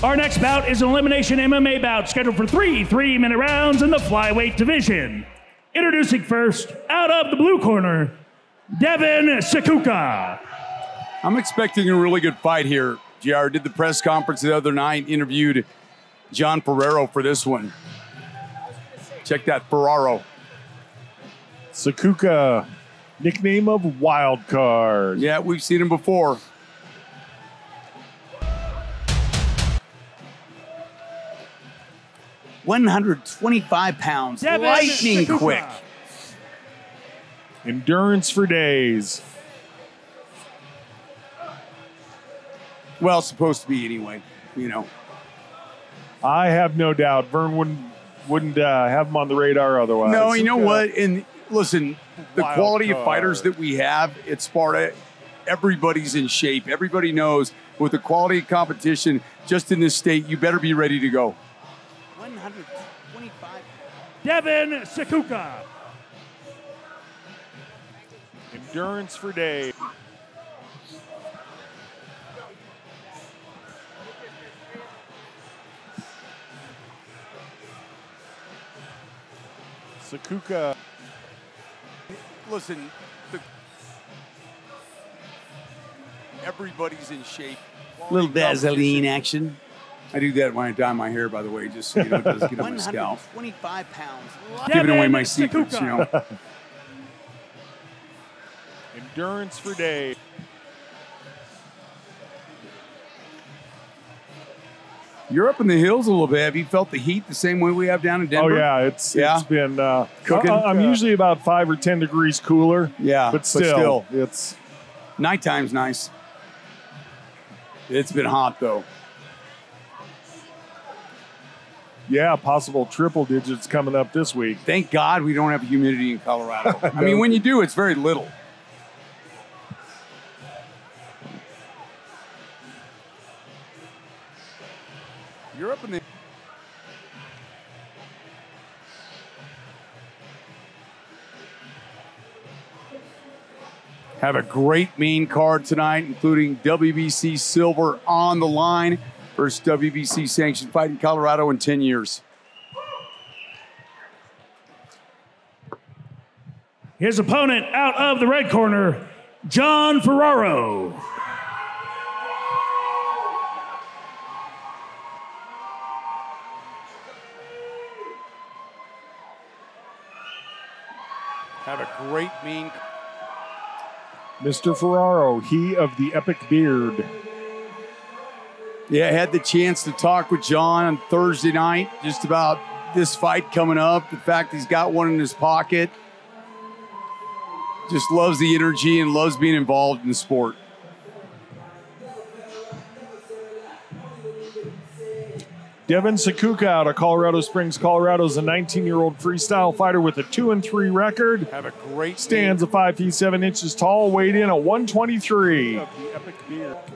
Our next bout is an elimination MMA bout scheduled for 3 3-minute rounds in the flyweight division. Introducing first, out of the blue corner, Devon Sikuka. I'm expecting a really good fight here. JR did the press conference the other night, interviewed John FERRARO for this one. Check that, FERRARO. Sikuka, nickname of Wild Card. Yeah, we've seen him before. £125, Devon lightning Sikuka. quick. Endurance for days. Well, it's supposed to be anyway, you know. I have no doubt Vern wouldn't have him on the radar otherwise. No, you know what? And listen, the Wild quality of card. fighters that we have at Sparta, everybody's in shape. Everybody knows with the quality of competition just in this state, you better be ready to go. 125. Devon Sikuka. Endurance for days. Sikuka. Listen, everybody's in shape. Little Vaseline action. I do that when I dye my hair, by the way, just so you know, it doesn't get on my scalp. 125 pounds. Giving away my Devon secrets, you know. Sikuka. Endurance for days. You're up in the hills a little bit. Have you felt the heat the same way we have down in Denver? Oh yeah, it's been Cooking? I'm usually about 5 or 10 degrees cooler. Yeah, but still, it's nighttime's nice. It's been hot though. possible triple digits coming up this week. Thank God we don't have humidity in Colorado. I mean, when you do, it's very little. You're up in the... Have a great main card tonight, including WBC silver on the line. First WBC sanctioned fight in Colorado in 10 years. His opponent out of the red corner, John FERRARO. Have a great main... Mr. FERRARO, he of the epic beard. Yeah, I had the chance to talk with John on Thursday night just about this fight coming up, the fact he's got one in his pocket. Just loves the energy and loves being involved in the sport. Devon Sikuka out of Colorado Springs, Colorado is a 19-year-old freestyle fighter with a 2-3 record. Have a great Stands at 5 feet 7 inches tall, weighed in at 123.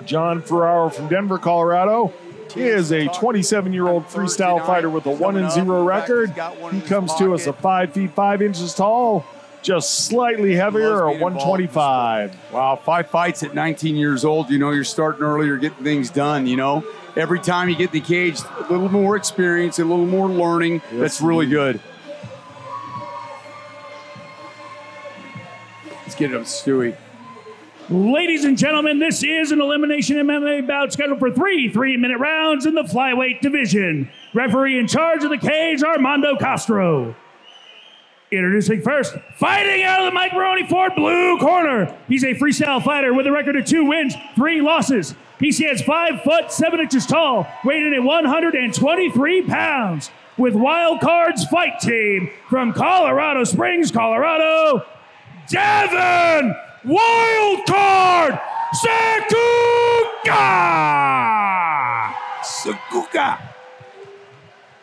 John FERRARO from Denver, Colorado. He is a 27-year-old freestyle fighter with a 1-0 record. He comes to us at 5 feet 5 inches tall, just slightly heavier at 125. Wow, 5 fights at 19 years old. You know, you're starting early, you're getting things done, you know. Every time you get in the cage, a little more experience, a little more learning. Yes, that's really good. Let's get it up, Stewie. Ladies and gentlemen, this is an elimination MMA bout scheduled for 3 3-minute rounds in the flyweight division. Referee in charge of the cage, Armando Castro. Introducing first, fighting out of the Mike Maroney Ford blue corner. He's a freestyle fighter with a record of 2 wins, 3 losses. He stands 5 foot 7 inches tall, weighed in at 123 pounds. With Wild Cards Fight Team from Colorado Springs, Colorado, Devon Wild Card Sikuka.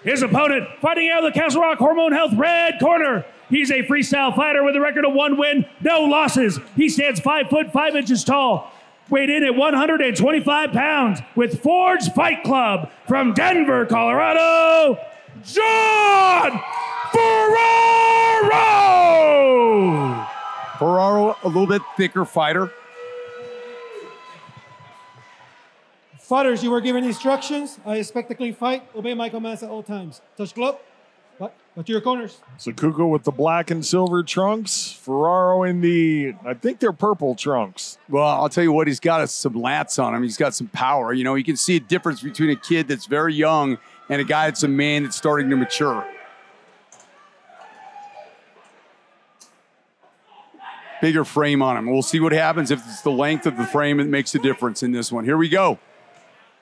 His opponent, fighting out of the Castle Rock Hormone Health red corner. He's a freestyle fighter with a record of 1 win, no losses. He stands 5 foot 5 inches tall, weighed in at 125 pounds. With Forge Fight Club from Denver, Colorado, John FERRARO. FERRARO, a little bit thicker fighter. Fighters, you were given instructions. I expect a clean fight. Obey my commands at all times. Touch glove. But to your corners. Sikuka with the black and silver trunks. Ferraro in the, I think they're purple trunks. Well, I'll tell you what, he's got some lats on him. He's got some power. You know, you can see a difference between a kid that's very young and a guy that's a man that's starting to mature. Bigger frame on him. We'll see what happens if it's the length of the frame that makes a difference in this one. Here we go.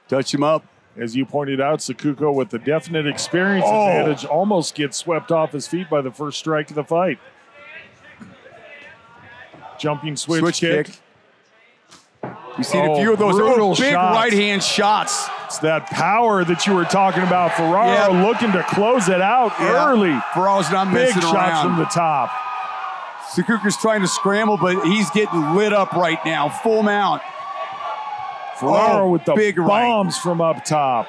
Touch him up. As you pointed out, Sikuka with the definite experience advantage almost gets swept off his feet by the first strike of the fight. Jumping switch kick. We've seen a few of those big shots. right-hand shots. It's that power that you were talking about. Ferraro looking to close it out early. Ferraro's not big messing shots around. from the top. Sikuka's trying to scramble, but he's getting lit up right now. Full mount. Ferraro with the big bombs from up top.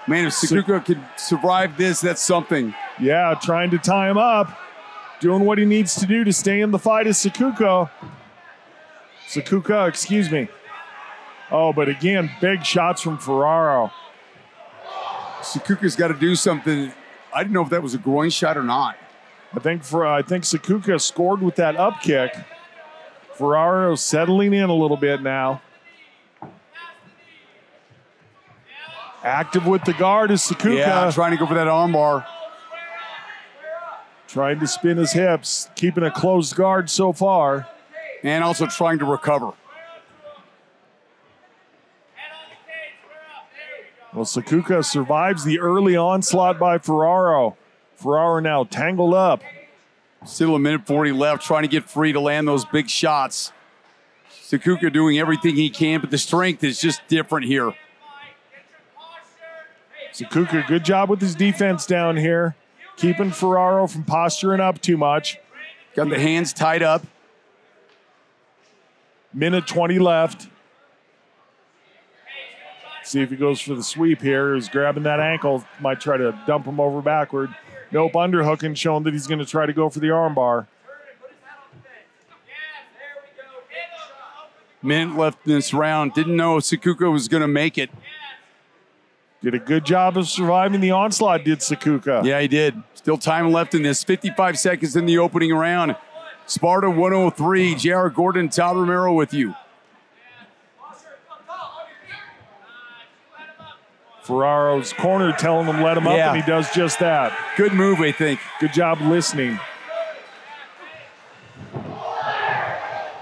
Man, if Sikuka could survive this, that's something. Yeah, trying to tie him up. Doing what he needs to do to stay in the fight is Sikuka. Sikuka, excuse me. Oh, but again, big shots from Ferraro. Sikuka's got to do something. I didn't know if that was a groin shot or not. I think Sikuka scored with that up kick. Ferraro settling in a little bit now. Active with the guard is Sikuka. Yeah, trying to go for that armbar. Trying to spin his hips, keeping a closed guard so far. And also trying to recover. Well, Sikuka survives the early onslaught by Ferraro. Ferraro now tangled up. Still a minute 40 left, trying to get free to land those big shots. Sikuka doing everything he can, but the strength is just different here. Sikuka, good job with his defense down here. Keeping Ferraro from posturing up too much. Got the hands tied up. Minute 20 left. See if he goes for the sweep here. He's grabbing that ankle. Might try to dump him over backward. Nope, underhooking, showing that he's going to try to go for the armbar. Minute left in this round. Didn't know Sikuka was going to make it. Did a good job of surviving the onslaught, did Sikuka. Yeah, he did. Still time left in this. 55 seconds in the opening round. Sparta 103, J.R. Gordon, Todd Romero with you. Ferraro's corner telling him let him up, and he does just that. Good move, I think. Good job listening.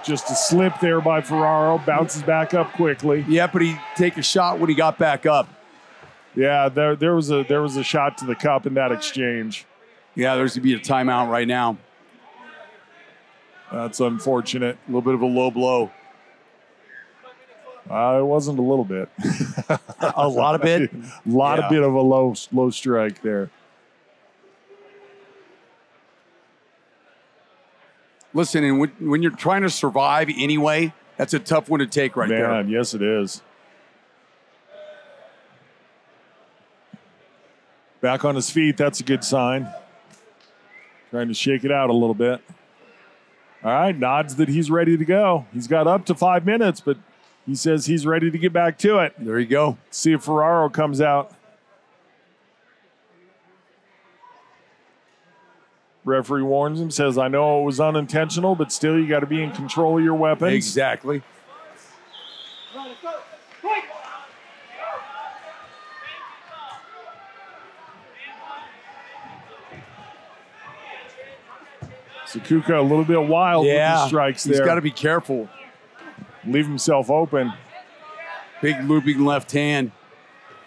Just a slip there by Ferraro. Bounces back up quickly. Yeah, but he take a shot when he got back up. Yeah, there was a shot to the cup in that exchange. Yeah, there's going to be a timeout right now. That's unfortunate. A little bit of a low blow. It wasn't a little bit. A lot of it? A bit of a low strike there. Listen, and when you're trying to survive anyway, that's a tough one to take right there. Man, yes it is. Back on his feet, that's a good sign. Trying to shake it out a little bit. All right, nods that he's ready to go. He's got up to 5 minutes, but he says he's ready to get back to it. There you go. See if Ferraro comes out. Referee warns him, says, I know it was unintentional, but still you got to be in control of your weapons. Exactly. Sikuka a little bit wild with the strikes there. He's got to be careful. Leave himself open. Big looping left hand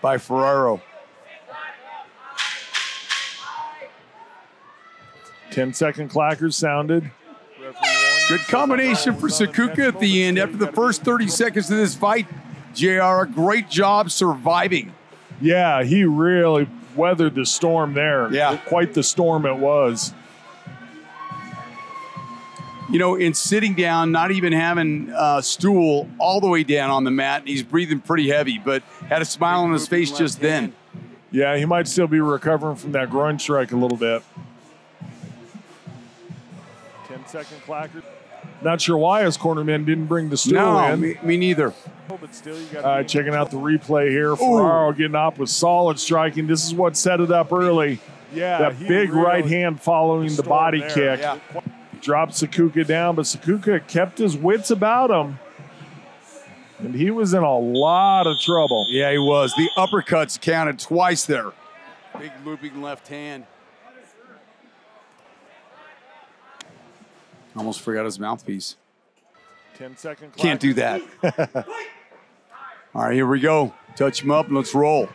by Ferraro. 10-second clackers sounded. Good combination for Sikuka at the end. After the first 30 seconds of this fight, JR, a great job surviving. Yeah, he really weathered the storm there. Yeah. Quite the storm it was. You know, in sitting down, not even having a stool all the way down on the mat, he's breathing pretty heavy, but had a smile on his face just then. Yeah, he might still be recovering from that groin strike a little bit. 10-second clacker. Not sure why his cornermen didn't bring the stool No, in. me neither. Checking out the replay here. Ferraro getting up with solid striking. This is what set it up early. Yeah, that big really right hand following the body there. kick. Yeah. Dropped Sikuka down, but Sikuka kept his wits about him. And he was in a lot of trouble. Yeah, he was. The uppercuts counted twice there. Big looping left hand. Almost forgot his mouthpiece. 10-second clock. Can't do that. All right, here we go. Touch him up and let's roll.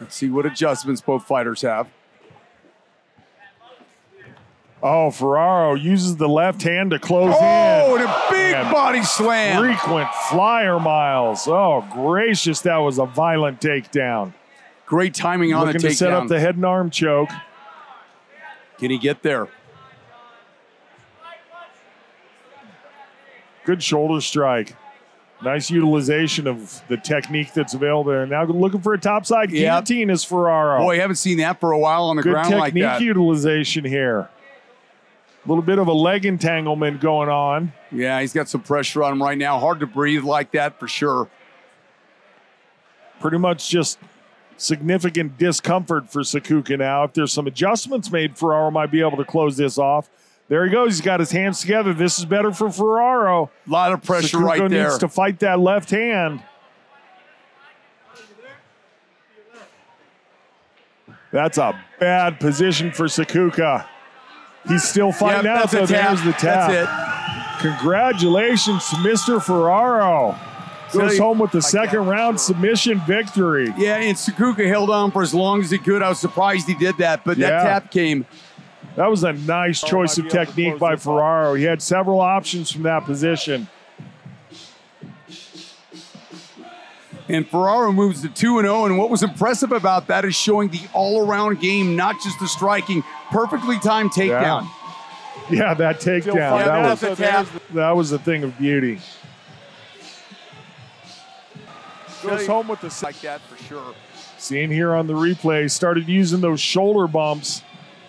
Let's see what adjustments both fighters have. Oh, Ferraro uses the left hand to close in. Oh, and a big And body slam. Frequent flyer miles. Oh, gracious, that was a violent takedown. Great timing on Looking the takedown. to set up the head and arm choke. Can he get there? Good shoulder strike. Nice utilization of the technique that's available there. Now looking for a topside guillotine is Ferraro. Boy, haven't seen that for a while on the Good ground like technique that. utilization here. A little bit of a leg entanglement going on. Yeah, he's got some pressure on him right now. Hard to breathe like that for sure. Pretty much just significant discomfort for Sikuka now. If there's some adjustments made, Ferraro might be able to close this off. There he goes. He's got his hands together. This is better for Ferraro. A lot of pressure Sikuka right there. needs to fight that left hand. That's a bad position for Sikuka. He's still fighting out, so there's the tap. That's Congratulations to Mr. Ferraro. Goes home with the second round submission victory. it. Yeah, and Sikuka held on for as long as he could. I was surprised he did that, but that tap came. That was a nice choice of technique by Ferraro. He had several options from that position. And Ferraro moves to 2-0, and what was impressive about that is showing the all-around game, not just the striking. Perfectly timed takedown. Yeah, that takedown. That was a thing of beauty. Goes home with the like that for sure. Seeing here on the replay, started using those shoulder bumps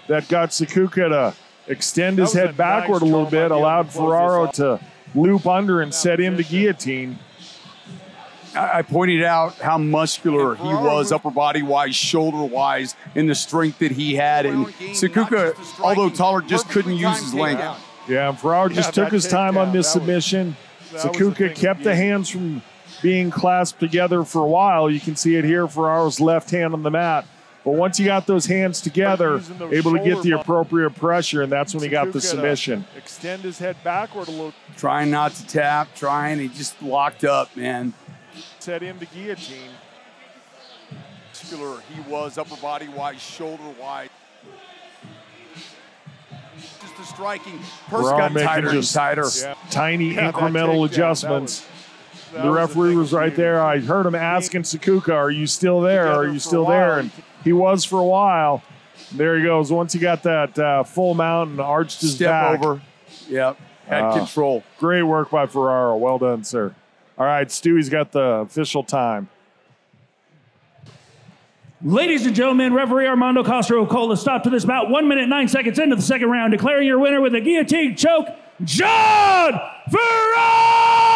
that got Sikuka to extend his head backward a little bit, allowed Ferraro to loop under and set him to guillotine. I pointed out how muscular he was, upper body-wise, shoulder-wise, and the strength that he had. And Sikuka, although taller, just couldn't use his length. Yeah, and Ferraro just took his time on this submission. Sikuka kept the hands from being clasped together for a while. You can see it here, Ferraro's left hand on the mat. But once he got those hands together, able to get the appropriate pressure, and that's when he got the submission. Extend his head backward a little. Trying not to tap, he just locked up, man. Set him to guillotine. Muscular he was, upper body-wise, shoulder-wise. Just the striking. Purse got tighter and tighter. Tiny incremental adjustments. The referee was right there. I heard him asking Sikuka, are you still there? Are you still there? And he was for a while. There he goes. Once he got that full mount and arched his back. Step over. Yep. Had control. Great work by Ferraro. Well done, sir. All right, Stewie's got the official time. Ladies and gentlemen, referee Armando Castro called a stop to this bout 1 minute 9 seconds into the second round, declaring your winner with a guillotine choke, John Ferraro!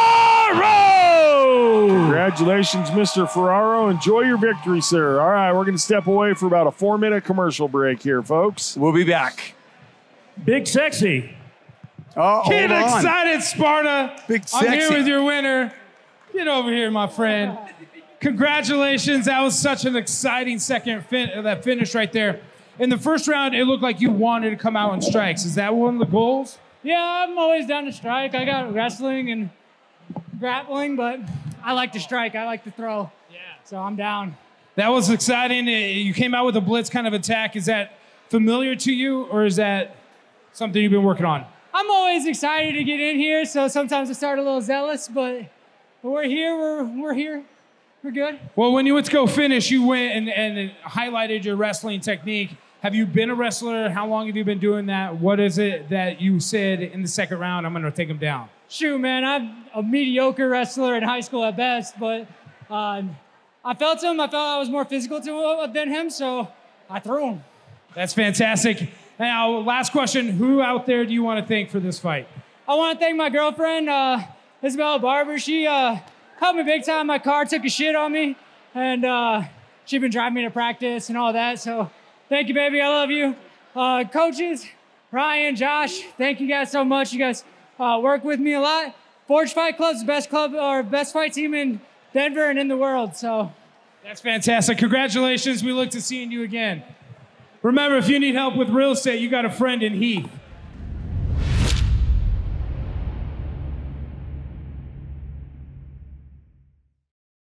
Congratulations, Mr. Ferraro. Enjoy your victory, sir. All right, we're going to step away for about a 4-minute commercial break here, folks. We'll be back. Big Sexy. Oh, Get excited, Sparta. Big I'm here Sexy. with your winner. Get over here, my friend. Congratulations. That was such an exciting second that finish right there. In the first round, it looked like you wanted to come out on strikes. Is that one of the goals? Yeah, I'm always down to strike. I got wrestling and grappling, but I like to strike. I like to throw. Yeah. So I'm down. That was exciting. You came out with a blitz kind of attack. Is that familiar to you, or is that something you've been working on? I'm always excited to get in here, so sometimes I start a little zealous, but we're here. We're here. We're good. Well, when you went to go finish, you went and highlighted your wrestling technique. Have you been a wrestler? How long have you been doing that? What is it that you said in the second round, I'm going to take him down? Shoot, man, I'm a mediocre wrestler in high school at best, but I felt him. I felt I was more physical than him, so I threw him. That's fantastic. Now, last question. Who out there do you want to thank for this fight? I want to thank my girlfriend, Isabella Barber. She helped me big time. My car took a shit on me, and she's been driving me to practice and all that. So thank you, baby. I love you. Coaches, Ryan, Josh, thank you guys so much. You guys work with me a lot. Forge Fight Club's the best club or best fight team in Denver and in the world. So That's fantastic. Congratulations. We look to seeing you again. Remember, if you need help with real estate, you got a friend in Heath.